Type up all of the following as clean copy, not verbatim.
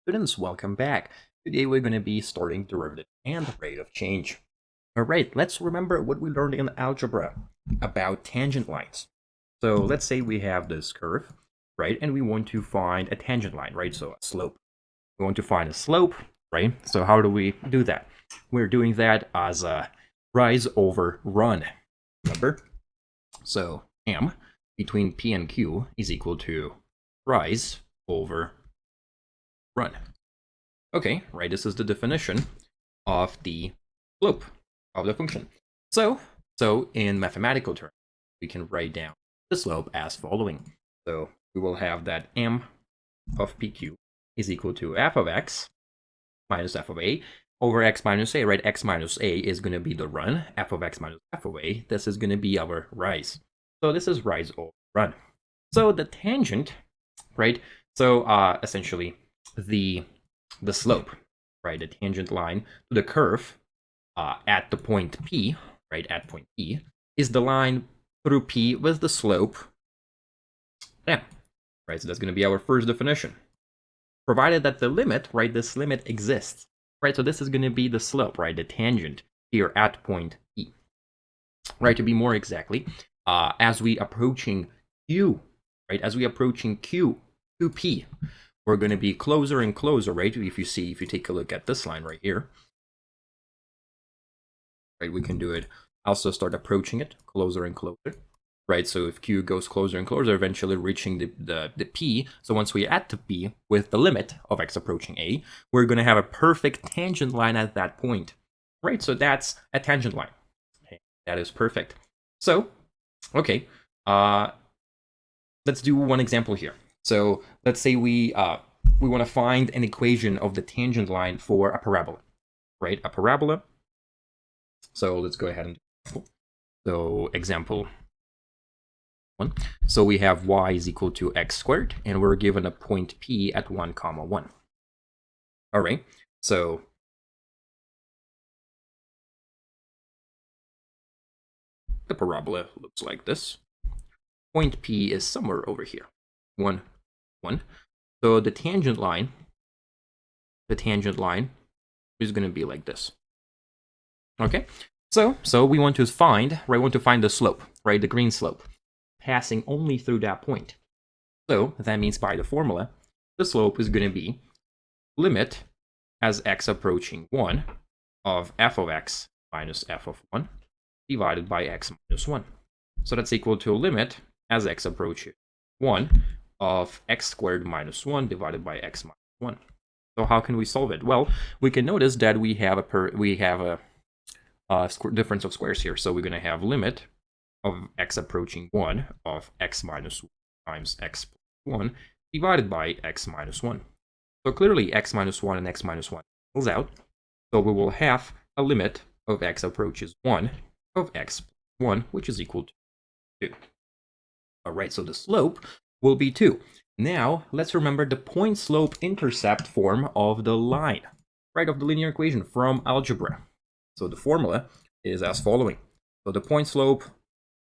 Students, welcome back. Today we're going to be starting derivative and rate of change. All right, let's remember what we learned in algebra about tangent lines. So let's say we have this curve, right? And we want to find a tangent line, right? So a slope. We want to find a slope, right? So how do we do that? We're doing that as a rise over run, remember? So m between p and q is equal to rise over run. Okay, right, this is the definition of the slope of the function. So in mathematical terms, we can write down the slope as following. So we will have that m of pq is equal to f of x minus f of a over x minus a, right? X minus a is going to be the run, f of x minus f of a. This is going to be our rise. So this is rise over run. So the tangent, right? So essentially the slope, right? The tangent line to the curve at the point P, right? At point P is the line through P with the slope M, right? So that's going to be our first definition. Provided that the limit, right? This limit exists, right? So this is going to be the slope, right? The tangent here at point P, right? To be more exactly, as we approaching Q, right? As we approaching Q to P, we're going to be closer and closer, right? If you take a look at this line right here, right, we can do it. Also start approaching it closer and closer, right? So if Q goes closer and closer, eventually reaching the P. So once we add to P with the limit of x approaching A, we're going to have a perfect tangent line at that point, right? So that's a tangent line. Okay, that is perfect. So, okay, let's do one example here. So let's say we want to find an equation of the tangent line for a parabola, right? A parabola. So let's go ahead and do so example 1. So we have y is equal to x squared, and we're given a point P at 1, 1. All right, so the parabola looks like this. Point P is somewhere over here, 1, 1. So the tangent line is going to be like this. Okay, so we want to find, right? We want to find the slope, right? The green slope, passing only through that point. So that means by the formula, the slope is going to be limit as x approaching 1 of f of x minus f of 1 divided by x minus 1. So that's equal to a limit as x approaches 1 of x squared minus 1 divided by x minus 1. So how can we solve it? Well, we can notice that we have a difference of squares here. So we're going to have limit of x approaching 1 of x minus 1 times x plus 1 divided by x minus 1. So clearly x minus 1 and x minus 1 cancels out. So we will have a limit of x approaches 1 of x plus 1, which is equal to 2. All right, so the slope will be 2. Now, let's remember the point slope intercept form of the line, right, of the linear equation from algebra. So the formula is as following. So the point slope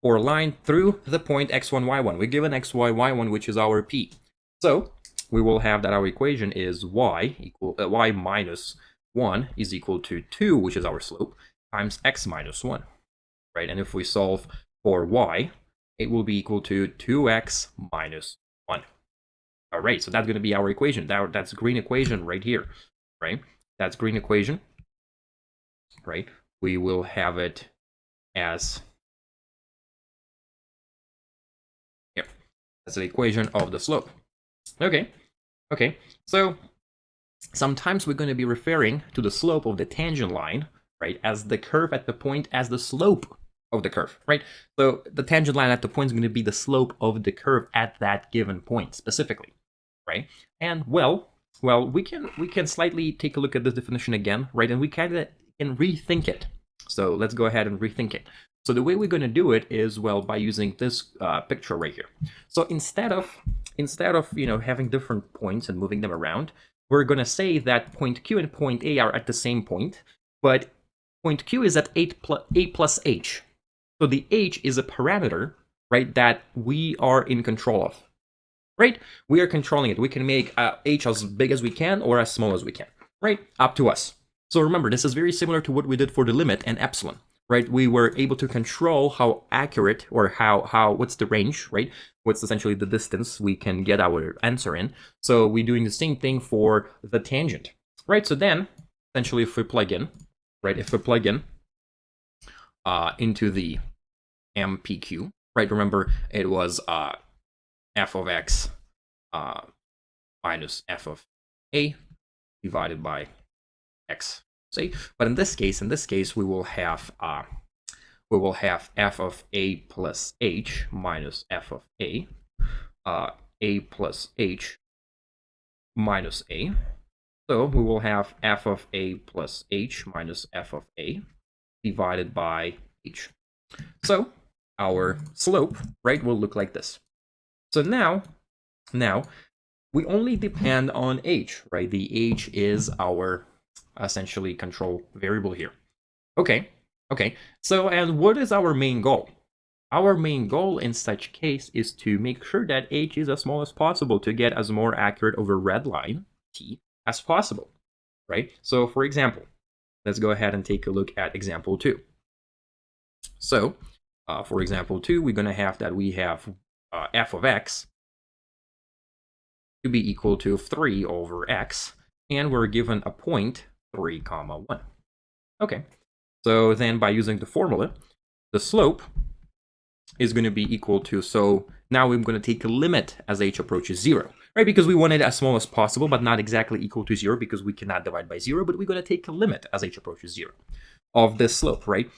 for a line through the point x1, y1. We're given x, y, y1, which is our P. So we will have that our equation is y minus 1 is equal to 2, which is our slope, times x minus 1, right? And if we solve for y, it will be equal to 2x minus 1. All right, so that's going to be our equation. That's green equation right here, right? That's green equation, right? We will have it as here. That's the equation of the slope. Okay, so sometimes we're going to be referring to the slope of the tangent line, right, as the curve at the point as the slope of the curve, right? So the tangent line at the point is going to be the slope of the curve at that given point specifically, right? And well, we can slightly take a look at this definition again, right? And we kind of can rethink it. So let's go ahead and rethink it. So the way we're going to do it is, well, by using this picture right here. So instead of having different points and moving them around, we're going to say that point Q and point A are at the same point, but point Q is at A plus H. So the H is a parameter, right, that we are in control of. right? We are controlling it. We can make h as big as we can or as small as we can, right? Up to us. So remember, this is very similar to what we did for the limit and epsilon, right? We were able to control how accurate or what's the range, right? What's essentially the distance we can get our answer in. So we're doing the same thing for the tangent, right? So then, essentially, if we plug in, right? If we plug in into the MPQ, right? Remember, it was f of x minus f of a divided by x. See, but in this case, we will have f of a plus h minus f of a plus h minus a. So we will have f of a plus h minus f of a divided by h. So our slope, right, will look like this. So now we only depend on h, right? The h is our essentially control variable here. Okay. So, and what is our main goal? Our main goal in such case is to make sure that h is as small as possible to get as more accurate over red line t as possible, right? So, for example, let's go ahead and take a look at example 2. So, for example 2, we're going to have that we have f of x to be equal to 3 over x, and we're given a point 3, 1. Okay, so then by using the formula, the slope is going to be equal to, so now we're going to take a limit as h approaches 0, right? Because we want it as small as possible, but not exactly equal to 0 because we cannot divide by 0, but we're going to take a limit as h approaches 0 of this slope, right?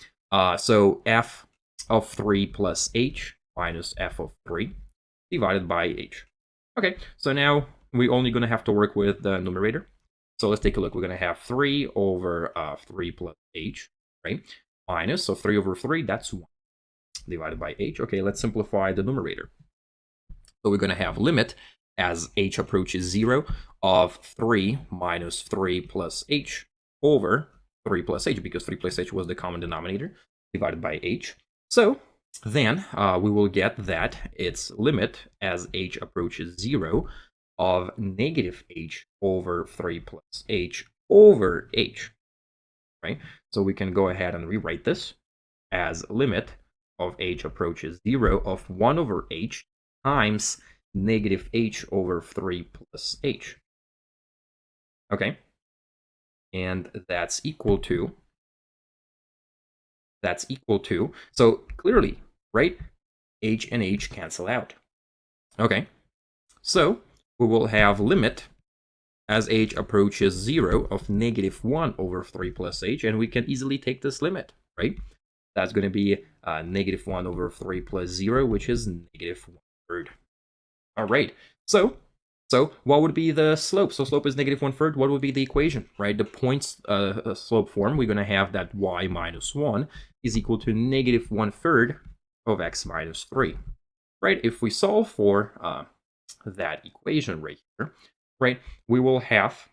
So f of 3 plus h minus f of 3 divided by h. Okay, so now we're only going to have to work with the numerator. So let's take a look. We're going to have 3 over 3 plus h, right? Minus, so 3 over 3, that's 1, divided by h. Okay, let's simplify the numerator. So we're going to have limit as h approaches 0 of 3 minus 3 plus h over 3 plus h, because 3 plus h was the common denominator, divided by h. So then we will get that its limit as h approaches 0 of negative h over 3 plus h over h, right? So we can go ahead and rewrite this as limit of h approaches 0 of 1 over h times negative h over 3 plus h. Okay? And that's equal to, so clearly, right? H and h cancel out. Okay, so we will have limit as h approaches 0 of negative 1 over 3 plus h, and we can easily take this limit, right? That's going to be negative 1 over 3 plus 0, which is negative 1/3. All right, so what would be the slope? So slope is negative 1/3. What would be the equation, right? The points slope form, we're going to have that y minus 1 is equal to negative 1/3 of x minus 3, right? If we solve for that equation right here, right, we will have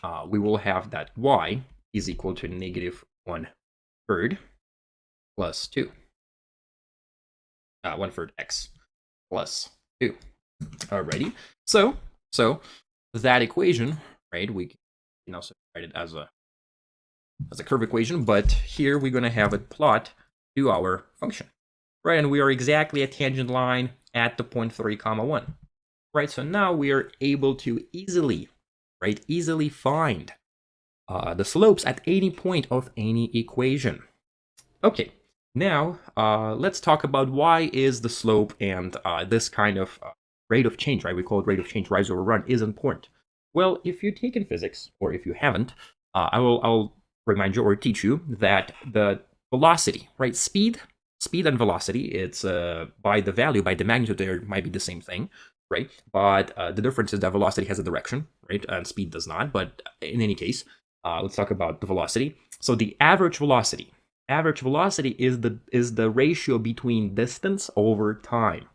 that y is equal to negative 1/3 plus 2. 1/3 x plus 2. Alrighty. So that equation, right, we can also write it as a curve equation, but here we're going to have it plot to our function, right? And we are exactly at tangent line at the point 3, 1, right? So now we are able to easily find the slopes at any point of any equation. Okay, now let's talk about why is the slope and this kind of rate of change, right? We call it rate of change, rise over run, is important. Well, if you've taken physics, or if you haven't, I'll remind you or teach you that the velocity, right? Speed and velocity, it's by the value, by the magnitude, there might be the same thing, right? But the difference is that velocity has a direction, right? And speed does not. But in any case, let's talk about the velocity. So the average velocity is the ratio between distance over time,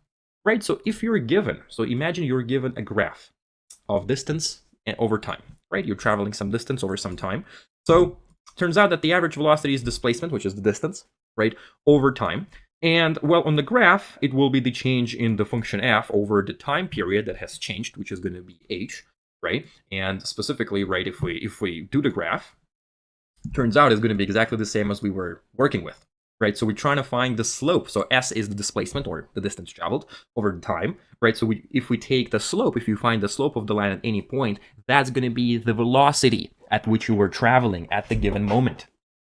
right? So if you're given, so imagine you're given a graph of distance over time, right? You're traveling some distance over some time. So turns out that the average velocity is displacement, which is the distance, right, over time. And well, on the graph, it will be the change in the function f over the time period that has changed, which is going to be h, right? And specifically, right, if we do the graph, turns out it's going to be exactly the same as we were working with, right? So we're trying to find the slope. So s is the displacement, or the distance traveled over time, right? So if we take the slope, if you find the slope of the line at any point, that's going to be the velocity at which you were traveling at the given moment.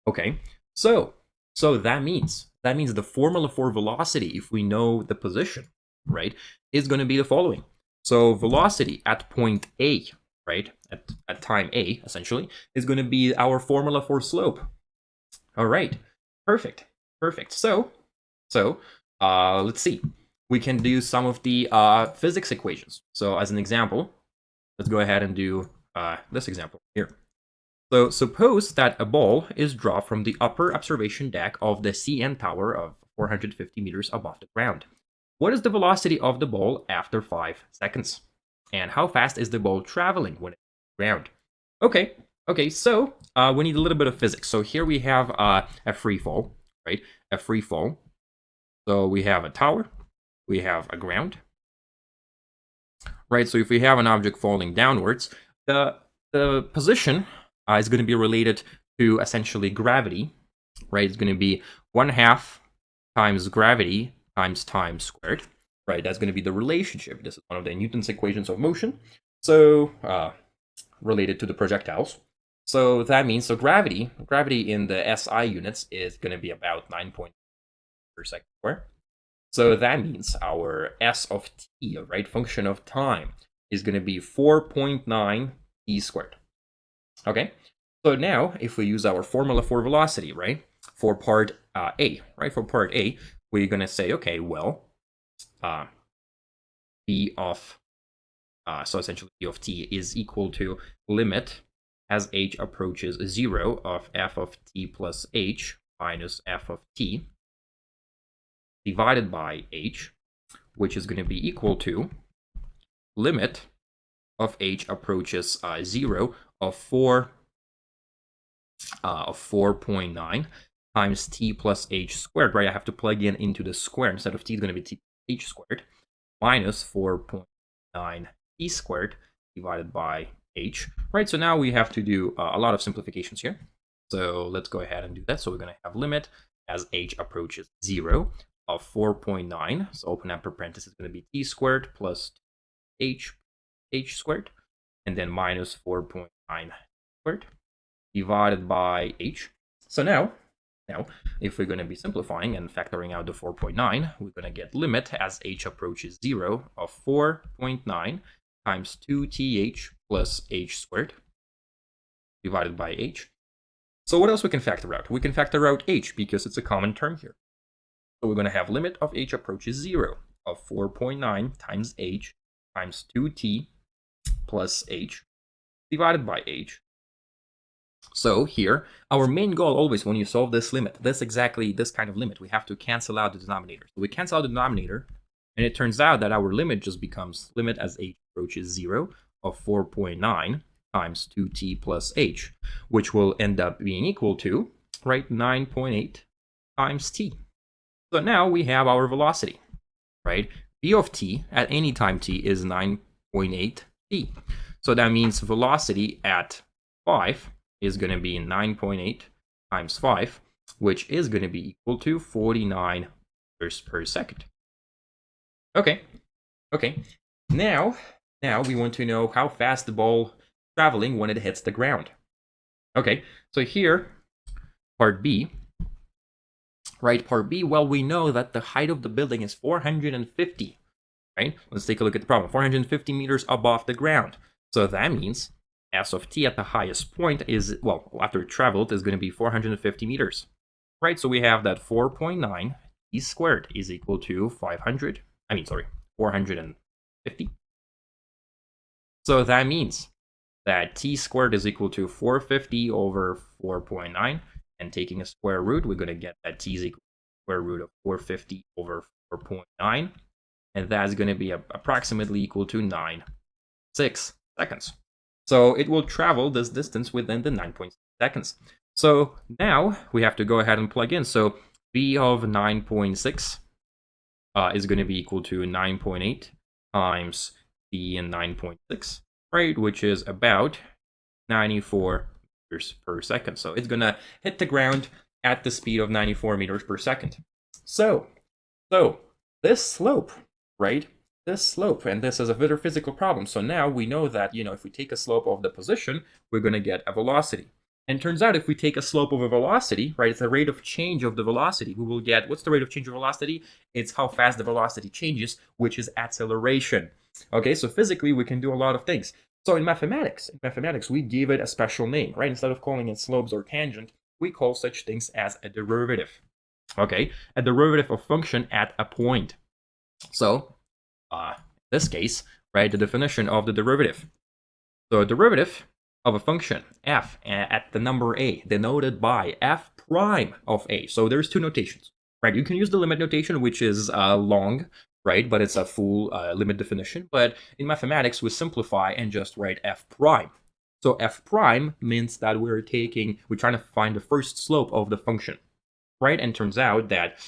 Okay, so that means the formula for velocity, if we know the position, right, is going to be the following. So velocity at point A, right, at time A, essentially, is going to be our formula for slope. All right, perfect. So let's see. We can do some of the physics equations. So as an example, let's go ahead and do this example here. So suppose that a ball is dropped from the upper observation deck of the CN tower of 450 meters above the ground. What is the velocity of the ball after 5 seconds? And how fast is the ball traveling when it's on the ground? Okay, so we need a little bit of physics. So here we have a free fall, right? A free fall. So we have a tower, we have a ground, right? So if we have an object falling downwards, the position is going to be related to essentially gravity, right? It's going to be 1/2 times gravity times time squared, right? That's going to be the relationship. This is one of the Newton's equations of motion, so related to the projectiles. So that means, so gravity in the SI units is going to be about 9 per second square. So that means our s of t, right, function of time, is going to be 4.9 t squared. Okay, so now if we use our formula for velocity, right, for part A, right, for part A, we're going to say, okay, well, b of, so essentially b of t is equal to limit as h approaches 0 of f of t plus h minus f of t divided by h, which is going to be equal to limit of h approaches 0 of 4.9 times t plus h squared, right? I have to plug in into the square. Instead of t, is going to be t h squared minus 4.9 t squared divided by h, right? So now we have to do a lot of simplifications here. So let's go ahead and do that. So we're going to have limit as h approaches 0 of 4.9. So open upper parenthesis is going to be t squared plus h squared, and then minus 4.9 squared divided by h. So now, if we're going to be simplifying and factoring out the 4.9, we're going to get limit as h approaches 0 of 4.9 times 2th plus h squared divided by h. So what else we can factor out? We can factor out h because it's a common term here. So we're going to have limit of h approaches 0 of 4.9 times h times 2t plus h divided by h. So here, our main goal always when you solve this limit, this kind of limit, we have to cancel out the denominator. So we cancel out the denominator, and it turns out that our limit just becomes limit as h approaches 0 of 4.9 times 2t plus h, which will end up being equal to, right, 9.8 times t. So now we have our velocity, right? V of t at any time t is 9.8 t. So that means velocity at 5 is going to be 9.8 times 5, which is going to be equal to 49 meters per second. Okay. Now we want to know how fast the ball traveling when it hits the ground. Okay, so here, part B, right? Part B, well, we know that the height of the building is 450, right? Let's take a look at the problem. 450 meters above the ground. So that means s of t at the highest point is, well, after it traveled, is going to be 450 meters, right? So we have that 4.9 t squared is equal to 450. So that means that t squared is equal to 450 over 4.9, and taking a square root, we're going to get that t is equal to square root of 450 over 4.9, and that's going to be approximately equal to 9.6 seconds. So it will travel this distance within the 9.6 seconds. So now we have to go ahead and plug in. So b of 9.6 is going to be equal to 9.8 times b in 9.6, right? Which is about 94 meters per second. So it's going to hit the ground at the speed of 94 meters per second. So this slope, right? This slope, and this is a very physical problem. So now we know that, if we take a slope of the position, we're going to get a velocity. And turns out if we take a slope of a velocity, right, it's the rate of change of the velocity, we will get, what's the rate of change of velocity? It's how fast the velocity changes, which is acceleration. Okay, so physically we can do a lot of things. So in mathematics, we give it a special name, right? Instead of calling it slopes or tangent, we call such things as a derivative. Okay, a derivative of function at a point. So, in this case, right, the definition of the derivative. So a derivative of a function f at the number a, denoted by f prime of a. So there's two notations, right? You can use the limit notation, which is long, right? But it's a full limit definition. But in mathematics, we simplify and just write f prime. So f prime means that we're trying to find the first slope of the function, right? And turns out that,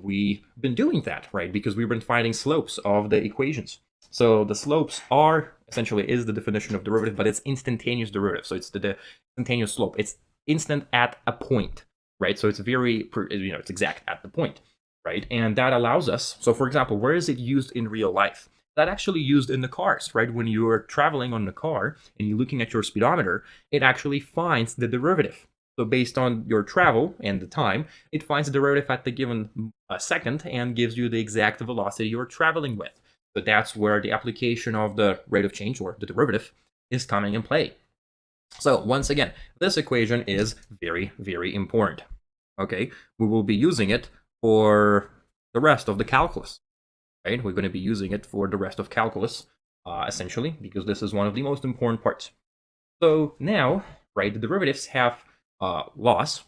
we've been doing that, right? Because we've been finding slopes of the equations. So the slopes is the definition of derivative, but it's instantaneous derivative. So it's the instantaneous slope. It's instant at a point, right? So it's it's exact at the point, right? And that allows us, so for example, where is it used in real life? That actually used in the cars, right? When you're traveling on the car and you're looking at your speedometer, it actually finds the derivative. So based on your travel and the time, it finds the derivative at the given second and gives you the exact velocity you're traveling with. So that's where the application of the rate of change, or the derivative, is coming in play. So once again, this equation is very, very important. Okay, we will be using it for the rest of the calculus. Right, we're going to be using it for the rest of calculus, essentially, because this is one of the most important parts. So now, right, the derivatives have laws,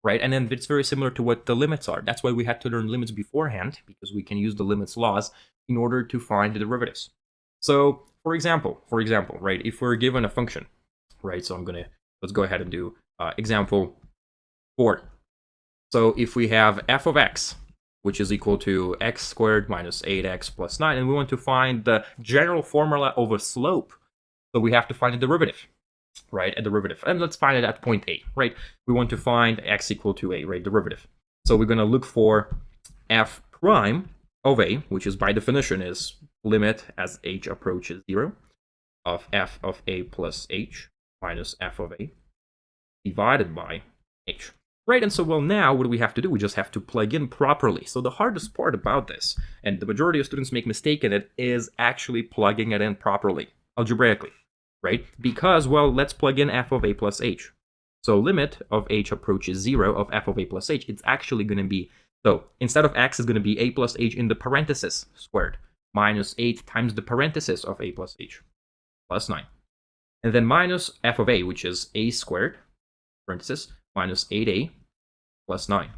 right? And then it's very similar to what the limits are. That's why we had to learn limits beforehand, because we can use the limits laws in order to find the derivatives. So, for example, right, if we're given a function, right, so let's go ahead and do example 4. So if we have f of x, which is equal to x squared minus 8x plus 9, and we want to find the general formula of a slope, so we have to find a derivative, right, a derivative. And let's find it at point A, right? We want to find x equal to a, right, derivative. So we're going to look for f prime of a, which is by definition is limit as h approaches 0 of f of a plus h minus f of a divided by h. Right, and so, well, now what do we have to do? We just have to plug in properly. So the hardest part about this, and the majority of students make mistake in it, is actually plugging it in properly, algebraically, right? Because, well, let's plug in f of a plus h. So limit of h approaches 0 of f of a plus h, it's actually going to be, so instead of x is going to be a plus h in the parenthesis squared, minus 8 times the parenthesis of a plus h, plus 9. And then minus f of a, which is a squared, parenthesis, minus 8a plus 9,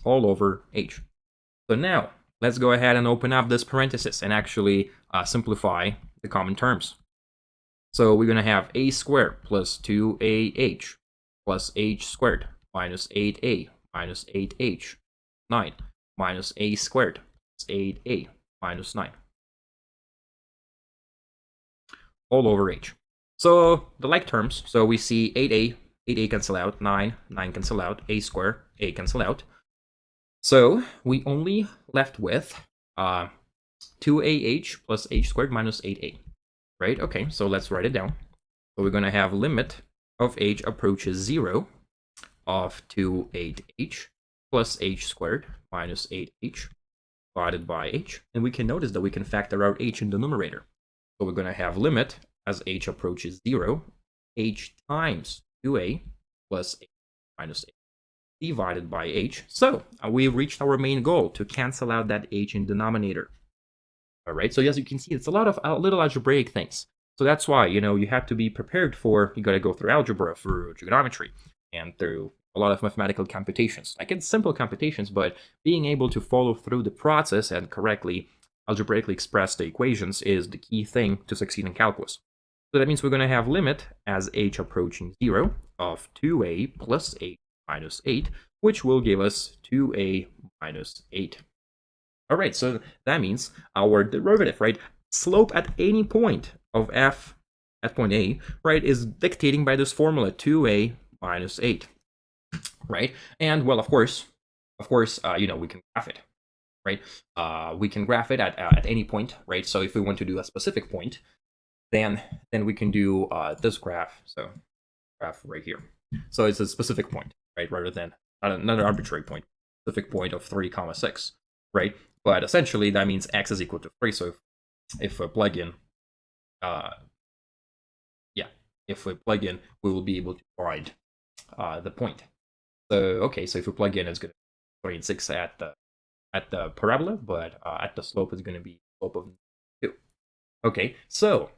all over h. So now, let's go ahead and open up this parenthesis and actually simplify the common terms. So we're going to have a squared plus 2ah plus h squared minus 8a minus 8h, 9, minus a squared plus 8a minus 9, all over h. So the like terms, so we see 8a cancel out, 9 cancel out, a squared, a cancel out. So we only left with 2ah plus h squared minus 8a, right? Okay, so let's write it down. So we're going to have limit of h approaches 0 of 2h plus h squared minus 8h divided by h. And we can notice that we can factor out h in the numerator. So we're going to have limit as h approaches 0, h times 2a plus h minus 8 divided by h. So we've reached our main goal, to cancel out that h in denominator. All right, so as you can see, it's a lot of little algebraic things. So that's why, you have to be prepared for, you got to go through algebra, through trigonometry, and through a lot of mathematical computations. Like, it's simple computations, but being able to follow through the process and correctly algebraically express the equations is the key thing to succeed in calculus. So that means we're going to have limit as h approaching 0 of 2a plus 8 minus 8. which will give us 2a minus 8. All right, so that means our derivative, right, slope at any point of f at point A, right, is dictating by this formula 2a minus 8, right? And well, of course, we can graph it, right? We can graph it at any point, right? So if we want to do a specific point, then we can do this graph. So graph right here. So it's a specific point, right? Rather than another arbitrary point, specific point of 3,6, right? But essentially that means x is equal to 3. So if we plug in, we will be able to find the point. So okay, so if we plug in, it's going to be 3 and 6 at the parabola, but at the slope is going to be slope of 2. Okay, so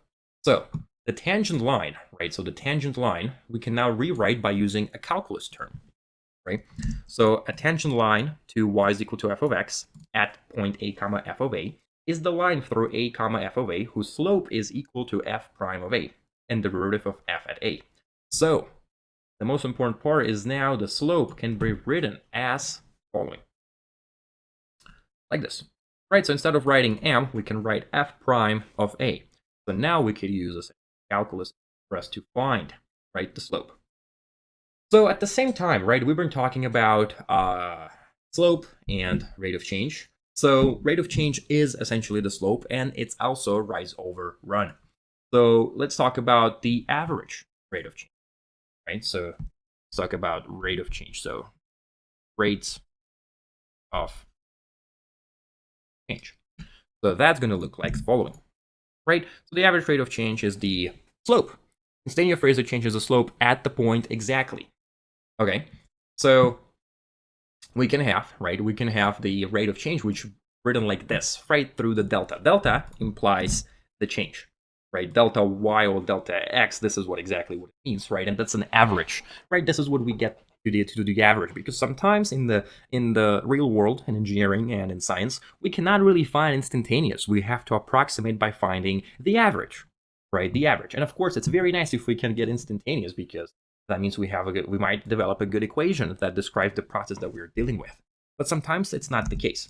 the tangent line, right? So the tangent line we can now rewrite by using a calculus term, right? So a tangent line to y is equal to f of x at point a comma f of a is the line through a comma f of a whose slope is equal to f prime of a and the derivative of f at a. So the most important part is now the slope can be written as following, like this, right? So instead of writing m, we can write f prime of a. So now we could use this calculus for us to find, right, the slope. So at the same time, right, we've been talking about slope and rate of change. So rate of change is essentially the slope, and it's also rise over run. So let's talk about the average rate of change, right? So let's talk about rate of change. So rates of change. So that's going to look like the following, right? So the average rate of change is the slope. Instantaneous rate of change is the slope at the point exactly. Okay, so we can have, right, the rate of change, which written like this, right, through the delta. Delta implies the change, right? Delta y or delta x, this is what exactly what it means, right? And that's an average, right? This is what we get to do the average, because sometimes in the real world, in engineering and in science, we cannot really find instantaneous. We have to approximate by finding the average, right? The average. And of course, it's very nice if we can get instantaneous, because that means we might develop a good equation that describes the process that we're dealing with. But sometimes it's not the case.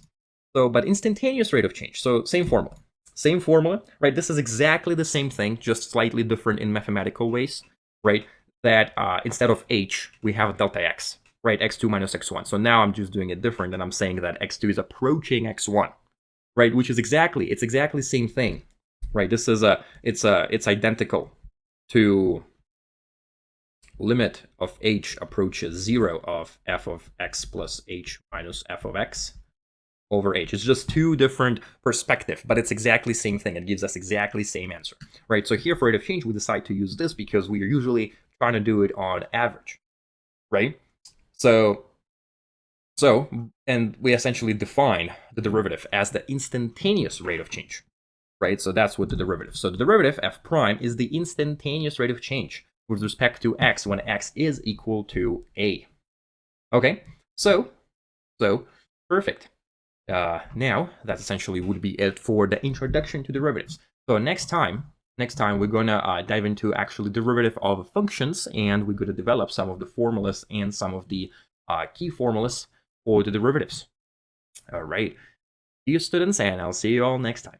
So, but instantaneous rate of change. So same formula, right? This is exactly the same thing, just slightly different in mathematical ways, right? That instead of h, we have delta x, right? x2 minus x1. So now I'm just doing it different, and I'm saying that x2 is approaching x1, right? Which is exactly the same thing, right? This is it's identical to limit of h approaches 0 of f of x plus h minus f of x over h. It's just two different perspectives, but it's exactly the same thing. It gives us exactly the same answer, right? So here for rate of change, we decide to use this because we are usually trying to do it on average, right? So and we essentially define the derivative as the instantaneous rate of change, right? So that's what the derivative. So the derivative f prime is the instantaneous rate of change with respect to x when x is equal to a. Okay, so perfect. Now that essentially would be it for the introduction to derivatives. So next time we're gonna dive into actually derivative of functions, and we're gonna develop some of the formulas and some of the key formulas for the derivatives. All right, see you students, and I'll see you all next time.